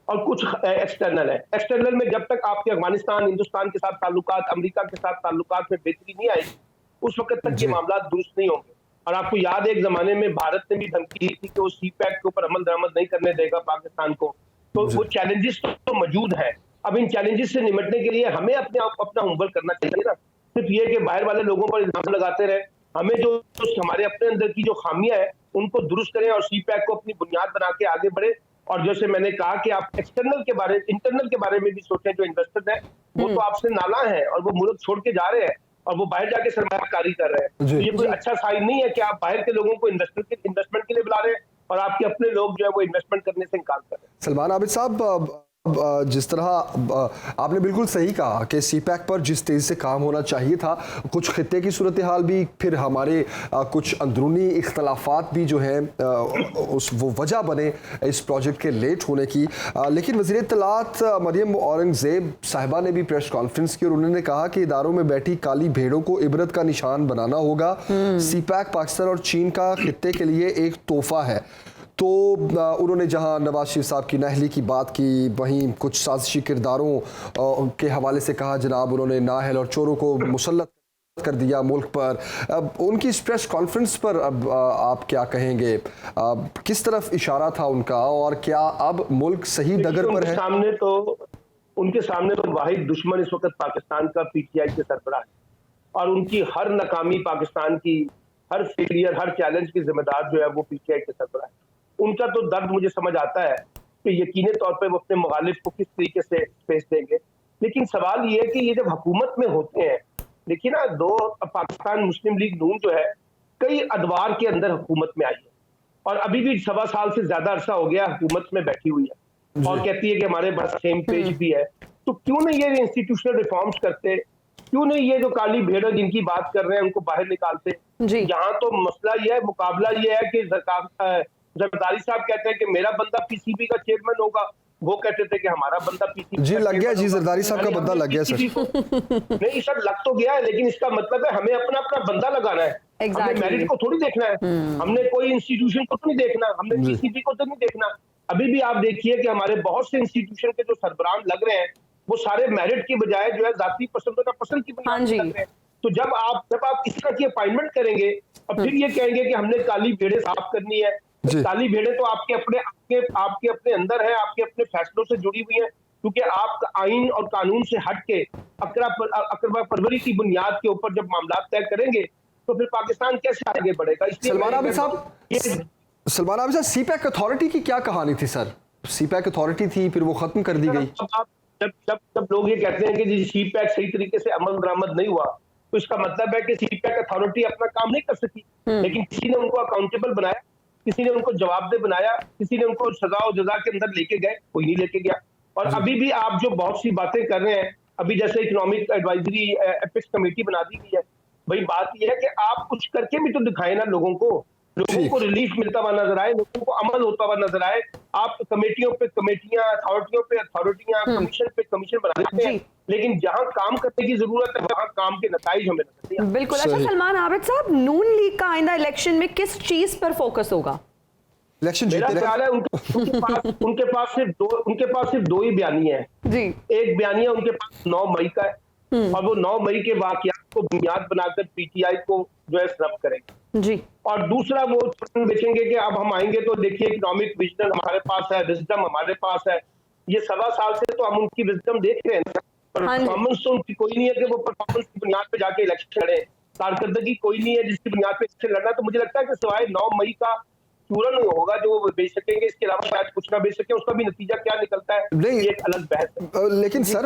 और कुछ एक्सटर्नल है। एक्सटर्नल में जब तक आपके अफगानिस्तान, हिंदुस्तान के साथ ताल्लुकात, अमेरिका के साथ ताल्लुकात में बेहतरी नहीं आएगी, उस वक्त तक ये मामला दुरुस्त नहीं होंगे। और आपको याद है एक जमाने में भारत ने भी धमकी दी थी कि वो सी पैक के ऊपर अमल दरामद नहीं करने देगा पाकिस्तान को। तो वो चैलेंजेस तो मौजूद है। अब इन चैलेंजेस से निपटने के लिए हमें अपना होमवर्क करना चाहिए ना, सिर्फ ये कि बाहर वाले लोगों पर इल्जाम लगाते रहे। हमें जो हमारे अपने अंदर की जो खामियां है उनको दुरुस्त करें और सी पैक को अपनी बुनियाद बना के आगे बढ़े। और जैसे मैंने कहा कि आप इंटरनल के बारे में भी सोचें। जो इन्वेस्टर्स हैं वो तो आपसे नाला है और वो मुल्क छोड़ के जा रहे हैं और वो बाहर जाके सरमायाकारी कर रहे हैं। तो ये कोई अच्छा साइन नहीं है कि आप बाहर के लोगों को इन्वेस्टमेंट के लिए बुला रहे हैं और आपके अपने लोग जो है वो इन्वेस्टमेंट करने से इनकार कर रहे हैं। सलमान आबिद साहब, जिस तरह आपने बिल्कुल सही कहा कि सी पैक पर जिस तेज़ी से काम होना चाहिए था, कुछ खित्ते की सूरत हाल भी, फिर हमारे कुछ अंदरूनी इख्तलाफात भी जो हैं वो वजह बने इस प्रोजेक्ट के लेट होने की। लेकिन वज़ीर इत्तलात मरियम औरंगज़ेब साहिबा ने भी प्रेस कॉन्फ्रेंस की और उन्होंने कहा कि इदारों में बैठी काली भेड़ों को इबरत का निशान बनाना होगा। सी पैक पाकिस्तान और चीन का खित्ते के लिए एक तोहफा है। तो उन्होंने जहां नवाज शरीफ साहब की नाअहली की बात की, वहीं कुछ साजिशी किरदारों के हवाले से कहा जनाब उन्होंने नाअहल और चोरों को मुसल्लत कर दिया मुल्क पर। अब उनकी इस प्रेस कॉन्फ्रेंस पर अब आप क्या कहेंगे? किस तरफ इशारा था उनका और क्या अब मुल्क सही डगर पर है? उनके सामने तो वाहिद दुश्मन इस वक्त पाकिस्तान का पीटीआई के सरबराह है और उनकी हर नाकामी, पाकिस्तान की हर फेलियर, हर चैलेंज की जिम्मेदार जो है वो पीटीआई के सरबराह है। उनका तो दर्द मुझे समझ आता है कि यकीनी तौर पे वो अपने मुखालिफ को किस तरीके से स्पेस देंगे। लेकिन सवाल ये है कि ये जब हुकूमत में होते हैं, देखिए ना, पाकिस्तान मुस्लिम लीग नून जो है कई अदवार के अंदर हुकूमत में आई है और अभी भी 1.25 साल से ज्यादा अरसा हो गया हुकूमत में बैठी हुई है और कहती है कि हमारे पास सेम पेज भी है। तो क्यों नहीं ये इंस्टीट्यूशनल रिफॉर्म्स करते? क्यों नहीं ये जो काली भेड़ जिनकी बात कर रहे हैं उनको बाहर निकालते? यहाँ तो मसला ये है, मुकाबला ये है कि जरदारी साहब कहते हैं कि मेरा बंदा पीसीबी का चेयरमैन होगा, वो कहते थे कि हमारा बंदा पीसीबी जी लग गया जी, जरदारी साहब का बंदा लग गया सर। नहीं सर, लग तो गया है, लेकिन इसका मतलब है हमें अपना अपना बंदा लगाना है। हमने मेरिट को थोड़ी देखना है, हमने कोई इंस्टीट्यूशन को तो नहीं देखना, हमने पीसीबी को तो नहीं देखना। अभी भी आप देखिए कि हमारे बहुत से इंस्टीट्यूशन के जो सरबराह लग रहे हैं वो सारे मेरिट की बजाय जो है जाती पसंद की बुनियाद पर लग रहे हैं। तो जब आप इस तरह की अपॉइंटमेंट करेंगे और फिर ये कहेंगे कि हमने काली भेड़ें साफ करनी है, काली भेड़ें तो आपके अपने अंदर है, आपके अपने फैसलों से जुड़ी हुई है, क्योंकि आप आइन और कानून से हट के अकरबा परवरी की बुनियाद के ऊपर जब मामला तय करेंगे तो फिर पाकिस्तान कैसे आगे बढ़ेगा? सलमान आबिद साहब, सी पैक अथॉरिटी की क्या कहानी थी सर? सी पैक अथॉरिटी थी, फिर वो खत्म कर दी गई। जब लोग ये कहते हैं कि जी सी पैक सही तरीके से अमल दरामद नहीं हुआ, तो इसका मतलब है कि सी पैक अथॉरिटी अपना काम नहीं कर सकी, लेकिन किसी ने उनको अकाउंटेबल बनाया, किसी ने उनको जवाबदेह बनाया, किसी ने उनको सजा और जजा के अंदर लेके गए, कोई नहीं लेके गया। और अभी भी आप जो बहुत सी बातें कर रहे हैं, अभी जैसे इकोनॉमिक एडवाइजरी एपिक्स कमेटी बना दी गई है, भाई बात यह है कि आप कुछ करके भी तो दिखाए ना लोगों को रिलीफ मिलता हुआ नजर आए, लोगों को अमल होता हुआ नजर आए। आप कमेटियों पे कमेटियां, अथॉरिटियों पे अथॉरिटियां, कमीशन पे कमीशन बना देते हैं, लेकिन जहां काम करने की जरूरत है वहां काम के नतीजे हमें नजर नहीं आते। बिल्कुल। अच्छा सलमान आबिद साहब, नून लीग का आइंदा इलेक्शन में किस चीज पर फोकस होगा? इलेक्शन मेरा ख्याल है उनके पास सिर्फ दो ही बयानियां हैं जी। एक बयानिया उनके पास 9 मई का है और वो 9 मई के वाकयात को बुनियाद बनाकर पीटीआई को जो है स्नब करेंगे जी। और दूसरा वो बेचेंगे कि अब हम आएंगे तो देखिए इकोनॉमिक विजडम हमारे पास है, विजडम हमारे पास है। ये 1.25 साल से तो हम उनकी विजडम देख रहे हैं, परफॉर्मेंस तो उनकी कोई नहीं है कि वो परफॉर्मेंस की बुनियाद पे जाके इलेक्शन लड़े। कारकर्दगी कोई नहीं है जिसकी बुनियाद पे इलेक्शन लड़ना। तो मुझे लगता है कि सिवाय 9 मई का चूरन होगा जो वो बेच सकेंगे, इसके अलावा शायद कुछ ना बेच सके। उसका भी नतीजा क्या निकलता है नहीं, ये एक अलग बहस है। लेकिन सर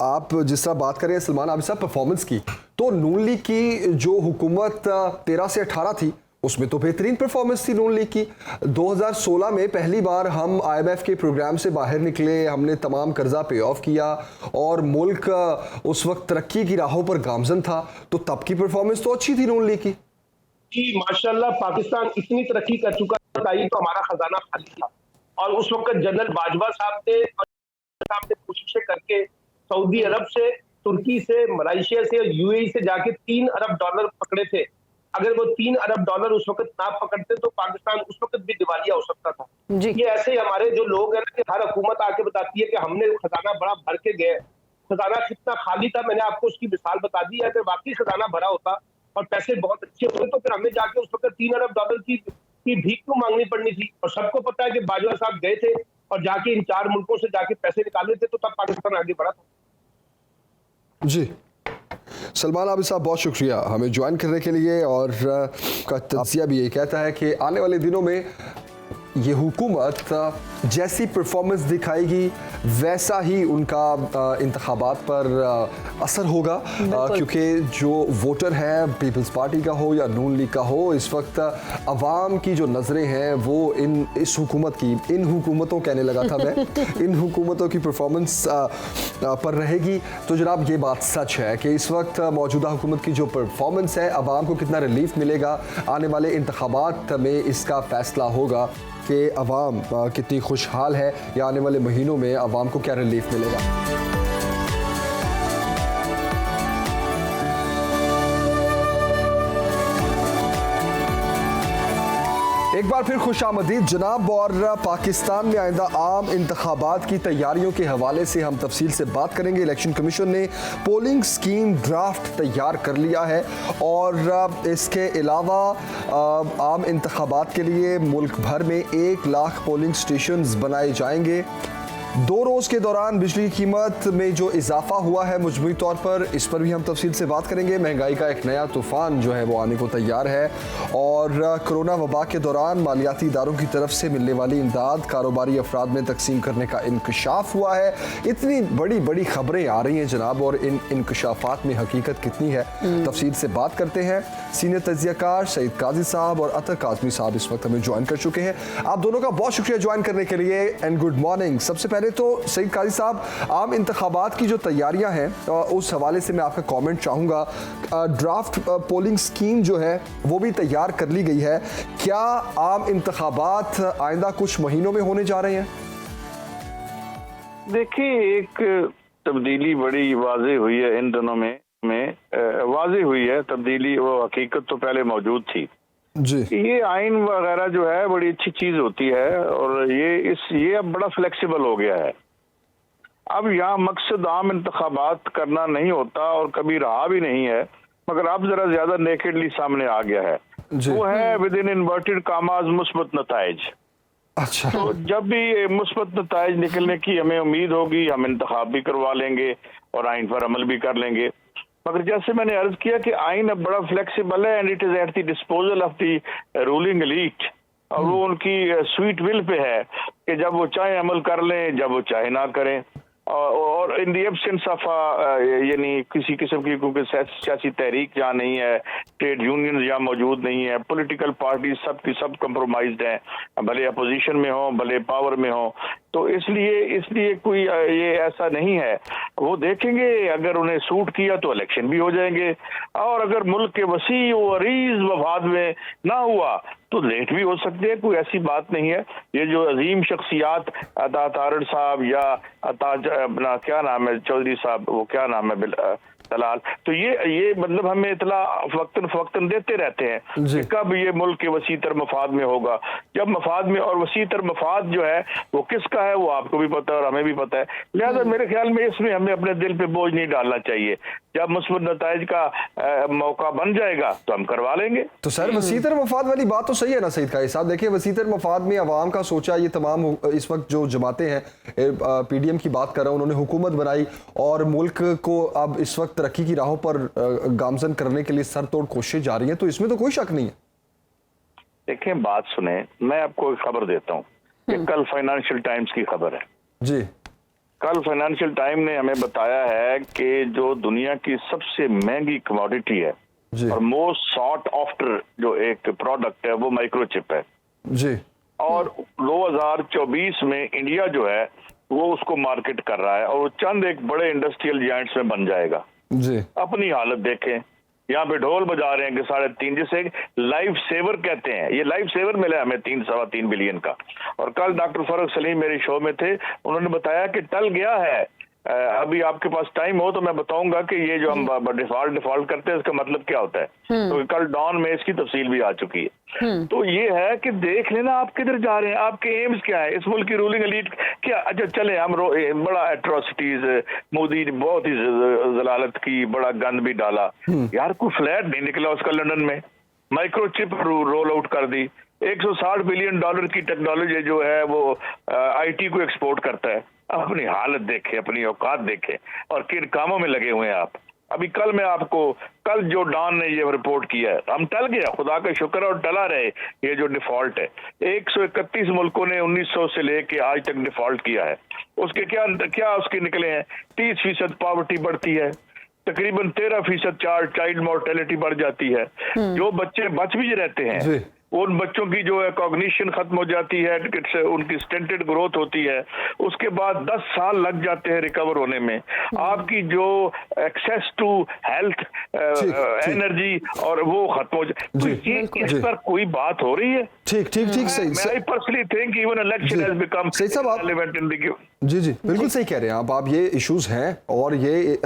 आप जिस तरह बात कर रहे हैं सलमान आबिद साहब परफॉर्मेंस की, तो नून लीग की जो हुकूमत 13 से 18 थी उसमें तो बेहतरीन परफॉर्मेंस थी नून लीग की। 2016 में पहली बार हम IMF के प्रोग्राम से बाहर निकले, हमने तमाम कर्जा पे ऑफ किया और मुल्क उस वक्त तरक्की की राहों पर गामजन था, तो तब की परफॉर्मेंस तो अच्छी थी नून लीग की। माशाल्लाह पाकिस्तान इतनी तरक्की कर चुका था तो हमारा खजाना खाली था और उस वक्त जनरल बाजवा साहब ने कोशिशें करके सऊदी अरब से तुर्की से, मलेशिया से और यूएई से जाके $3 अरब पकड़े थे। अगर वो $3 अरब उस वक्त ना पकड़ते तो पाकिस्तान उस वक्त भी दिवालिया हो सकता था। जी। ये ऐसे हमारे जो लोग हैं ना, कि हर हुकूमत आके बताती है कि हमने खजाना बड़ा भर के गए, खजाना कितना खाली था। मैंने आपको उसकी मिसाल बता दी है। अगर वाकई खजाना भरा होता और पैसे बहुत अच्छे होते तो फिर हमें जाके उस वक्त $3 अरब की भीख क्यों मांगनी पड़नी थी। और सबको पता है कि बाजवा साहब गए थे और जाके इन 4 मुल्कों से जाके पैसे निकाले थे, तो तब पाकिस्तान आगे बढ़ा था। जी सलमान आबिद साहब, बहुत शुक्रिया हमें ज्वाइन करने के लिए। और का तज्जिया भी ये कहता है कि आने वाले दिनों में ये हुकूमत जैसी परफॉर्मेंस दिखाएगी वैसा ही उनका इंतखाबात पर असर होगा, क्योंकि जो वोटर हैं पीपल्स पार्टी का हो या नून लीग का हो, इस वक्त अवाम की जो नज़रें हैं वो इस हुकूमत की, इन हुकूमतों कहने लगा था मैं इन हुकूमतों की परफॉर्मेंस पर रहेगी। तो जनाब ये बात सच है कि इस वक्त मौजूदा हुकूमत की जो परफॉर्मेंस है, अवाम को कितना रिलीफ मिलेगा, आने वाले इंतखाबात में इसका फैसला होगा कि अवाम कितनी खुशहाल है या आने वाले महीनों में अवाम को क्या रिलीफ मिलेगा। एक बार फिर खुशामदीद जनाब। और पाकिस्तान में आइंदा आम इंतखाबात की तैयारियों के हवाले से हम तफसील से बात करेंगे। इलेक्शन कमीशन ने पोलिंग स्कीम ड्राफ्ट तैयार कर लिया है और इसके अलावा आम इंतखाबात के लिए मुल्क भर में 1 लाख पोलिंग स्टेशंस बनाए जाएंगे। 2 रोज़ के दौरान बिजली की कीमत में जो इजाफा हुआ है मुजमूई तौर पर, इस पर भी हम तफसील से बात करेंगे। महंगाई का एक नया तूफ़ान जो है वो आने को तैयार है और कोरोना वबा के दौरान मालियाती इदारों की तरफ से मिलने वाली इमदाद कारोबारी अफराद में तकसीम करने का इंकशाफ हुआ है। इतनी बड़ी बड़ी खबरें आ रही हैं जनाब, और इन इंकशाफात में हकीकत कितनी है, तफसील से बात करते हैं। सीनियर तज्जियाकार सईद काजी साहब और अतर काज़मी साहब इस वक्त हमें ज्वाइन कर चुके हैं। आप दोनों का बहुत शुक्रिया ज्वाइन करने के लिए एंड गुड मॉर्निंग। सबसे पहले तो सईद काजी साहब, आम इंतखाबात की जो तैयारियां हैं उस हवाले से मैं आपका कमेंट चाहूँगा। ड्राफ्ट पोलिंग स्कीम जो है वो भी तैयार कर ली गई है, क्या आम इंतखाबात आइंदा कुछ महीनों में होने जा रहे हैं? देखिए, एक तब्दीली बड़ी वाज़ेह हुई है इन दिनों में वाज़ेह हुई है तब्दीली। वो हकीकत तो पहले मौजूद थी जी। ये आइन वगैरह जो है बड़ी अच्छी चीज होती है और ये अब बड़ा फ्लेक्सिबल हो गया है। अब यहाँ मकसद आम इंतखाबात करना नहीं होता और कभी रहा भी नहीं है, मगर अब जरा ज्यादा नेकेडली सामने आ गया है। वो है विद इन इन्वर्टेड कामाज मुस्बत नताइज। अच्छा। तो जब भी मुस्बत नताइज निकलने की हमें उम्मीद होगी, हम इंतखाब भी करवा लेंगे और आइन पर अमल भी कर लेंगे। मगर जैसे मैंने अर्ज किया कि आइन अब बड़ा फ्लेक्सिबल है and it is at the disposal of the ruling elite, और वो उनकी स्वीट विल पे है कि जब वो चाहे अमल कर लें, जब वो चाहे ना करें। और इन द एब्सेंस ऑफ यानी किसी किस्म की क्योंकि सियासी तहरीक जहाँ नहीं है, ट्रेड यूनियन यहाँ मौजूद नहीं है, पॉलिटिकल पार्टी सब की सब कंप्रोमाइज्ड हैं, भले अपोजिशन में हो भले पावर में हो। तो इसलिए कोई ये ऐसा नहीं है। वो देखेंगे, अगर उन्हें सूट किया तो इलेक्शन भी हो जाएंगे, और अगर मुल्क के वसी व अरीज मफाद में ना हुआ तो लेट भी हो सकते हैं। कोई ऐसी बात नहीं है। ये जो अजीम शख्सियात अता तारड़ साहब या अताज अपना क्या नाम है चौधरी साहब, वो क्या नाम है दलाल, तो ये मतलब हमें इतला वक्तन देते रहते हैं कि कब ये मुल्क के वसीतर मफाद में होगा। जब मफाद में, और वसीतर मफाद जो है वो किसका है वो आपको भी पता है और हमें भी पता है। लिहाजा मेरे ख्याल में इसमें हमें अपने दिल पे बोझ नहीं डालना चाहिए। जब मुस्बत नताइज का मौका बन जाएगा तो हम करवा लेंगे। तो सर वसीतर मफाद वाली बात तो सही है ना सईद काजी साहब? देखिए, वसीतर मफाद में अवाम का सोचा, ये तमाम इस वक्त जो जमातें हैं, PDM की बात कर रहा हूँ, उन्होंने हुकूमत बनाई और मुल्क को अब इस वक्त तरक्की की राहों पर गामजन करने के लिए सरतोड़ कोशिशें जारी हैं, तो इसमें तो कोई शक नहीं है। देखें, बात सुने, मैं आपको एक खबर देता हूँ कि कल फाइनेंशियल टाइम्स की खबर है जी। कल फाइनेंशियल टाइम ने हमें बताया है कि जो दुनिया की सबसे महंगी कमोडिटी है और मोस्ट सॉट आफ्टर जो एक प्रोडक्ट है वो माइक्रोचिप है जी। और 2024 में इंडिया जो है वो उसको मार्केट कर रहा है और वो चंद एक बड़े इंडस्ट्रियल जायंट्स में बन जाएगा जी। अपनी हालत देखें, यहाँ पे ढोल बजा रहे हैं कि 3.5, जिसे लाइफ सेवर कहते हैं। ये लाइफ सेवर मिला हमें 3-3.25 बिलियन का। और कल डॉक्टर फरूक सलीम मेरे शो में थे, उन्होंने बताया कि टल गया है अभी आपके पास टाइम हो तो मैं बताऊंगा कि ये जो हम डिफॉल्ट करते हैं इसका मतलब क्या होता है। तो कल डॉन में इसकी तफसील भी आ चुकी है। तो ये है कि देख लेना आप किधर जा रहे हैं, आपके एम्स क्या है, इस मुल्क की रूलिंग एलीट क्या। अच्छा चले हम बड़ा एट्रोसिटीज, मोदी ने बहुत ही जलालत की, बड़ा गंद भी डाला यार, कोई फ्लैट नहीं निकला उसका लंदन में, माइक्रोचिप रोल आउट कर दी, $160 बिलियन की टेक्नोलॉजी जो है वो आईटी को एक्सपोर्ट करता है। अपनी हालत देखे, अपनी औकात देखे और किन कामों में लगे हुए हैं आप। अभी कल जो डॉन ने ये रिपोर्ट किया है, हम टल गया, खुदा का शुक्र और टला रहे। ये जो डिफॉल्ट है 131 मुल्कों ने 1900 से लेके आज तक डिफॉल्ट किया है, उसके क्या उसके निकले हैं। 30% पॉवर्टी बढ़ती है, तकरीबन 13% चाइल्ड मोर्टेलिटी बढ़ जाती है, जो बच्चे बच भी रहते हैं उन बच्चों की जो है कॉग्निशन खत्म हो जाती है, उनकी स्टेंटेड ग्रोथ होती है, उसके बाद 10 साल लग जाते हैं रिकवर होने में। आपकी जो एक्सेस टू हेल्थ एनर्जी और वो खत्म हो जाए। इस पर कोई बात हो रही है? ठीक सही। I personally think even election has become relevant in the जी बिल्कुल सही कह रहे हैं आप ये इश्यूज हैं और ये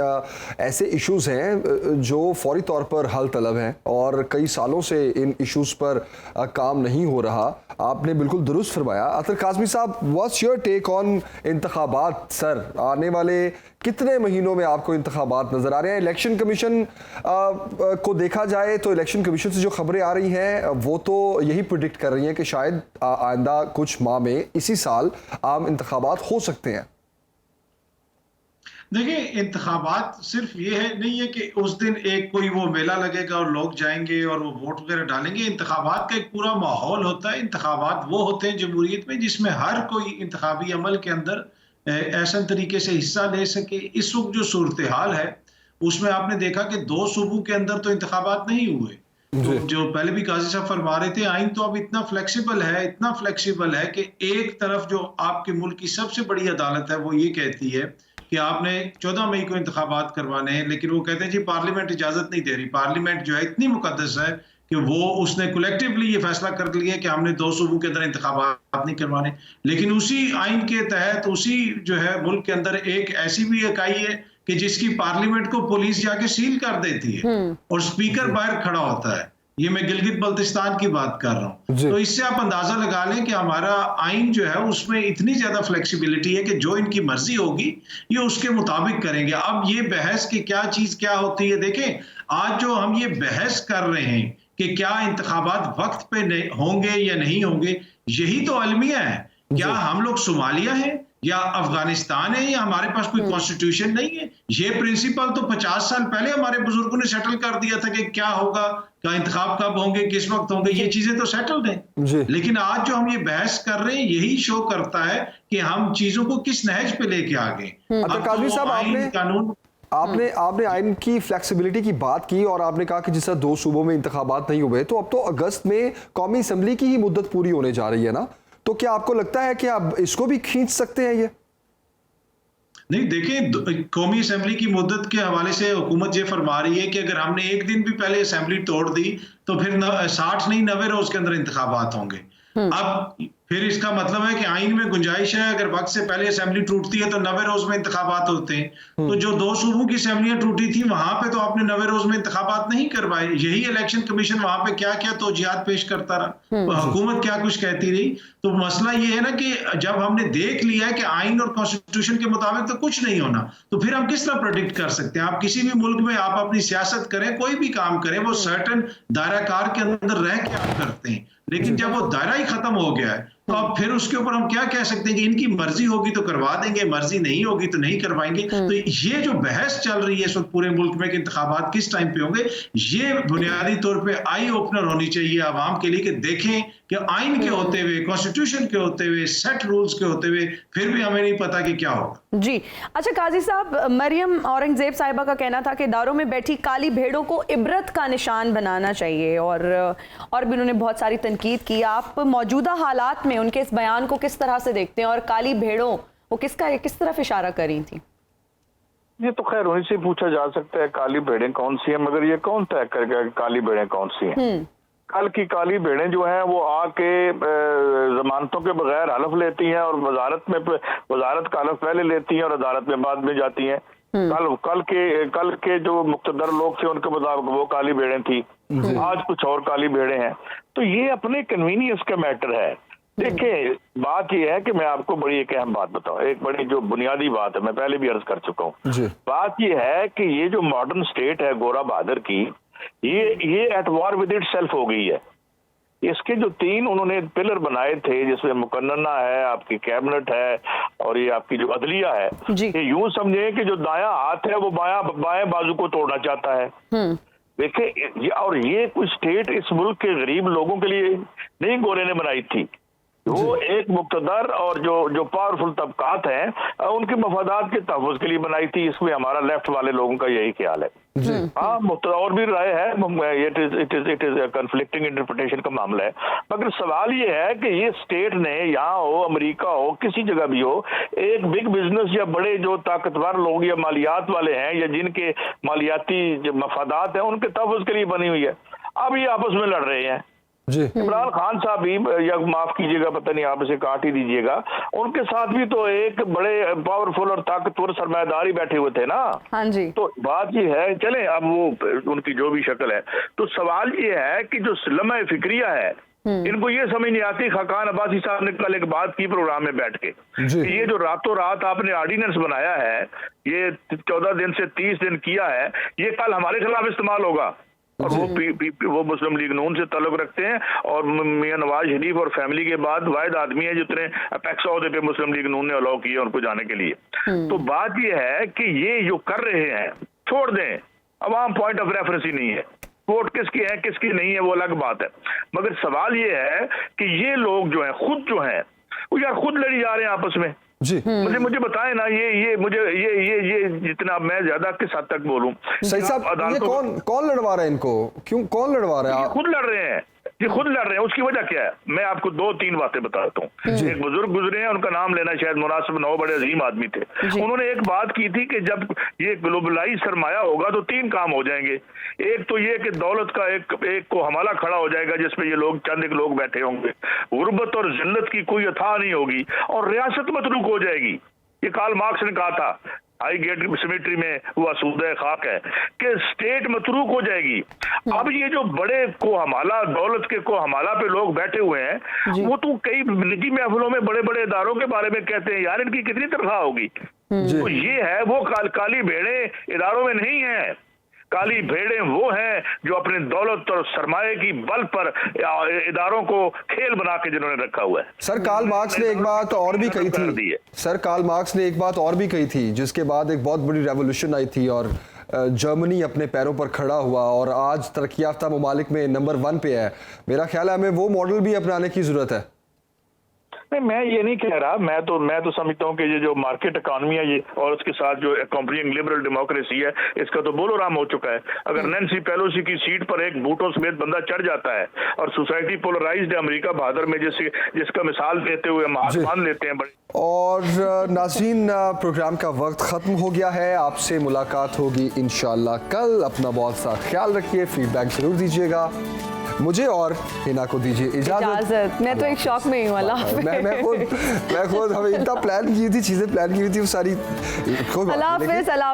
ऐसे इश्यूज हैं जो फौरी तौर पर हल तलब हैं और कई सालों से इन इश्यूज पर काम नहीं हो रहा। आपने बिल्कुल दुरुस्त फरमाया। Athar Kazmi sahab, what's your take on इंतखाबात सर? आने वाले कितने महीनों में आपको इंतखाबात नजर आ रहे हैं? इलेक्शन कमीशन को देखा जाए तो इलेक्शन कमीशन से जो खबरें आ रही हैं वो तो यही प्रिडिक्ट कर रही हैं कि शायद आइंदा कुछ माह में इसी साल आम इंतखाबात हो सकते हैं। देखिए, इंतखाबात सिर्फ ये है नहीं है कि उस दिन एक कोई वो मेला लगेगा और लोग जाएंगे और वो वोट वगैरह डालेंगे। इंतखाबात का एक पूरा माहौल होता है। इंतखाबात वो होते हैं जमहूरियत में जिसमें हर कोई इंतखाबी अमल के अंदर ऐसा तरीके से हिस्सा ले सके। इस वक्त जो सूरत हाल है उसमें आपने देखा कि 2 सूबों के अंदर तो इंतखाबात नहीं हुए। तो जो पहले भी काजी साहब फरमा रहे थे, आइन तो अब इतना फ्लेक्सिबल है कि एक तरफ जो आपके मुल्क की सबसे बड़ी अदालत है वो ये कहती है कि आपने 14 मई को इंतखाबात करवाने हैं, लेकिन वो कहते हैं जी पार्लियामेंट इजाजत नहीं दे रही। पार्लियामेंट जो है इतनी मुकद्दस है कि वो उसने कलेक्टिवली ये फैसला कर लिया कि हमने 2 सूबों के अंदर इंतखाबात नहीं करवाने। लेकिन उसी आइन के तहत उसी जो है मुल्क के अंदर एक ऐसी भी इकाई है कि जिसकी पार्लियामेंट को पुलिस जाके सील कर देती है और स्पीकर बाहर खड़ा होता है। ये मैं गिलगित बल्तिस्तान की बात कर रहा हूँ। तो इससे आप अंदाजा लगा लें कि हमारा आइन जो है उसमें इतनी ज्यादा फ्लेक्सिबिलिटी है कि जो इनकी मर्जी होगी ये उसके मुताबिक करेंगे। अब ये बहस की क्या चीज क्या होती है, देखें आज जो हम ये बहस कर रहे हैं कि क्या इंतखाबात वक्त पे होंगे या नहीं होंगे, यही तो अलमिया है। क्या हम लोग सोमालिया हैं या अफगानिस्तान है या हमारे पास कोई कॉन्स्टिट्यूशन नहीं है? ये प्रिंसिपल तो 50 साल पहले हमारे बुजुर्गों ने सेटल कर दिया था कि क्या होगा, क्या इंतखाब कब होंगे, किस वक्त होंगे, ये चीजें तो सेटल्ड हैं। लेकिन आज जो हम ये बहस कर रहे हैं यही शो करता है कि हम चीजों को किस नहज पे लेके आ गए। काज़मी साहब, आपने आइन की फ्लेक्सिबिलिटी की बात की और आपने कहा कि जिस तरह 2 सूबों में इंतखाबात नहीं हुए, तो अब तो अगस्त में कौमी असम्बली की ही मुद्दत पूरी होने जा रही है ना, तो क्या आपको लगता है कि आप इसको भी खींच सकते हैं? ये नहीं, देखिए कौमी असेंबली की मुद्दत के हवाले से हुकूमत ये फरमा रही है कि अगर हमने एक दिन भी पहले असेंबली तोड़ दी तो फिर 60 नहीं 90 रोज के अंदर इंतखाबात होंगे। अब फिर इसका मतलब है कि आइन में गुंजाइश है अगर वक्त से पहले असेंबली टूटती है तो 90 रोज में इंतखाबात होते हैं। तो जो 2 सूबों की असेंबलियां टूटी थी वहां पे तो आपने 90 रोज में इंतखाबात नहीं करवाए। यही इलेक्शन कमीशन वहां पे क्या क्या तोजियात पेश करता रहा, हुकूमत क्या कुछ कहती रही। तो मसला ये है ना कि जब हमने देख लिया है कि आइन और कॉन्स्टिट्यूशन के मुताबिक तो कुछ नहीं होना, तो फिर हम किस तरह प्रेडिक्ट कर सकते हैं? आप किसी भी मुल्क में आप अपनी सियासत करें, कोई भी काम करें, वो सर्टेन दायरा कार के अंदर रह के आप करते हैं। लेकिन जब वो दायरा ही खत्म हो गया है तो अब फिर उसके ऊपर हम क्या कह सकते हैं कि इनकी मर्जी होगी तो करवा देंगे, मर्जी नहीं होगी तो नहीं करवाएंगे। तो ये जो बहस चल रही है इस वक्त पूरे मुल्क में कि इंतखाबात किस टाइम पे होंगे, ये बुनियादी तौर पे आई ओपनर होनी चाहिए आवाम के लिए कि देखें कि आइन के होते हुए, कॉन्स्टिट्यूशन के होते हुए, सेट रूल्स के होते हुए फिर भी हमें नहीं पता कि क्या होगा। जी अच्छा काजी साहब, मरियम औरंगजेब साहिबा का कहना था कि दारों में बैठी काली भेड़ों को इबरत का निशान बनाना चाहिए और भी उन्होंने बहुत सारी तनकीद की। आप मौजूदा हालात में उनके इस बयान को किस तरह से देखते हैं और काली भेड़ों वो किस तरफ इशारा कर रही थी? ये तो खैर उन्हीं से पूछा जा सकता है काली भेड़ें कौन सी हैं, मगर ये कौन तय करेगा काली भेड़ें कौन सी हैं? कल की काली भेड़ें जो हैं वो आके जमानतों के बगैर हलफ लेती हैं और वजारत का हलफ पहले लेती हैं और अदालत में बाद में जाती हैं। कल के जो मुक्तदर लोग थे उनके मुताबिक वो काली भेड़ें थी, आज कुछ और काली भेड़ें हैं। तो ये अपने कन्वीनियंस का मैटर है। देखिए बात ये है कि मैं आपको बड़ी एक अहम बात बताऊं, एक बड़ी जो बुनियादी बात है, मैं पहले भी अर्ज कर चुका हूँ। बात ये है कि ये जो मॉडर्न स्टेट है गोरा बहादुर की, ये at war with it self हो गई है। इसके जो 3 उन्होंने पिलर बनाए थे, जिसमें मुकन्नना है, आपकी कैबिनेट है और ये आपकी जो अदलिया है, ये यूं समझे कि जो दायां हाथ है वो बाएं बाजू को तोड़ना चाहता है। देखिए, और ये कोई स्टेट इस मुल्क के गरीब लोगों के लिए नहीं गोरे ने बनाई थी, वो एक मुक्तदर और जो पावरफुल तबकात हैं उनके मफादात के तहफ़्फ़ुज़ के लिए बनाई थी। इसमें हमारा लेफ्ट वाले लोगों का यही ख्याल है। हाँ, और भी राय है, इट इज कन्फ्लिक्टिंग इंटरप्रिटेशन का मामला है। मगर सवाल ये है कि ये स्टेट ने, यहाँ हो, अमेरिका हो, किसी जगह भी हो, एक बिग बिजनेस या बड़े जो ताकतवर लोग या मालियात वाले हैं या जिनके मालियाती जो मफादात हैं उनके तहफ़्फ़ुज़ के लिए बनी हुई है। अब ये आपस में लड़ रहे हैं। इमरान खान साहब भी, या माफ कीजिएगा, पता नहीं आप इसे काट ही दीजिएगा, उनके साथ भी तो एक बड़े पावरफुल और ताकतवर सरमायादार ही बैठे हुए थे ना। हाँ जी। तो बात ये है, चले अब वो उनकी जो भी शक्ल है, तो सवाल ये है कि जो लम्हा फिक्रिया है, इनको ये समझ नहीं आती। खाकान अब्बासी साहब ने कल एक बात की प्रोग्राम में बैठ के, ये जो रातों रात आपने ऑर्डिनेंस बनाया है, ये 14 दिन से 30 दिन किया है, ये कल हमारे खिलाफ इस्तेमाल होगा। और वो मुस्लिम लीग नून से ताल्लुक रखते हैं और मियां नवाज शरीफ और फैमिली के बाद वाहिद आदमी है जितने अपेक्स ओहदे पे मुस्लिम लीग नून ने अलाउ किया उनको जाने के लिए। तो बात ये है कि ये जो कर रहे हैं छोड़ दें, अवाम पॉइंट ऑफ रेफरेंस ही नहीं है। वोट किसकी है किसकी नहीं है वो अलग बात है, मगर सवाल ये है कि ये लोग जो हैं खुद जो हैं वो यार खुद लड़ी जा रहे हैं आपस में। मुझे बताएं ना, ये जितना मैं ज्यादा किस हद तक बोलूं। सही साहब, ये कौन लड़वा रहा है इनको? क्यों कौन लड़वा रहा है? खुद लड़ रहे हैं, ये खुद लड़ रहे हैं। उसकी वजह क्या है, मैं आपको 2-3 बातें बताता हूँ। एक बुजुर्ग गुजरे हैं, उनका नाम लेना शायद मुनासिब न हो, बड़े अजीम आदमी थे। उन्होंने एक बात की थी कि जब ये ग्लोबलाइज सरमाया होगा तो 3 काम हो जाएंगे। एक तो ये कि दौलत का एक को हमाला खड़ा हो जाएगा जिसपे ये लोग चंद एक लोग बैठे होंगे, गुर्बत और जिल्लत की कोई अथा नहीं होगी और रियासत मतरूक हो जाएगी। ये कार्ल मार्क्स ने कहा था, हाई गेट सिमेट्री में हुआ सूदे खाक है कि स्टेट मतरूक हो जाएगी। अब ये जो बड़े को हमाला, दौलत के को हमाला पे लोग बैठे हुए हैं, वो तो कई निजी महफिलों में बड़े बड़े इदारों के बारे में कहते हैं यार इनकी कितनी तनख्वाह होगी। तो ये है वो काली भेड़ें इदारों में नहीं है, काली भेड़ें वो हैं जो अपने दौलत और सरमाए की बल पर इदारों को खेल बना के जिन्होंने रखा हुआ है। सर कार्ल मार्क्स ने एक बात और भी कही थी, सर कार्ल मार्क्स ने एक बात और भी कही थी जिसके बाद एक बहुत बड़ी रेवोल्यूशन आई थी और जर्मनी अपने पैरों पर खड़ा हुआ और आज तरक्की याफ्ता ममालिक में नंबर 1 पे है। मेरा ख्याल है हमें वो मॉडल भी अपनाने की जरूरत है। नहीं, मैं ये नहीं कह रहा, मैं तो समझता हूँ कि ये जो मार्केट इकॉनमी है ये और उसके साथ जो अकॉम्पनिंग लिबरल डेमोक्रेसी है इसका तो बोलो राम हो चुका है। अगर नैन्सी पेलोसी की सीट पर एक बूटों समेत बंदा चढ़ जाता है और सोसाइटी पोलराइज्ड है अमेरिका बहादुर में, जिसका मिसाल देते हुए हम आसमान लेते हैं बड़े। और नाज़रीन, प्रोग्राम का वक्त खत्म हो गया है, आपसे मुलाकात होगी इंशाल्लाह कल। अपना बहुत सा ख्याल रखिए, फीडबैक जरूर दीजिएगा। मुझे और हिना को दीजिए इजाजत। मैं तो एक शॉक में हूँ। मैं खुद हमें इतना प्लान की थी, चीजें प्लान की थी, वो सारी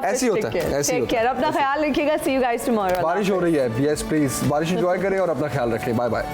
ऐसी होता है। अपना ख्याल रखिएगा। सी यू गाइस टुमारो। बारिश हो रही है, यस प्लीज बारिश एंजॉय करें और अपना ख्याल रखें। Bye bye.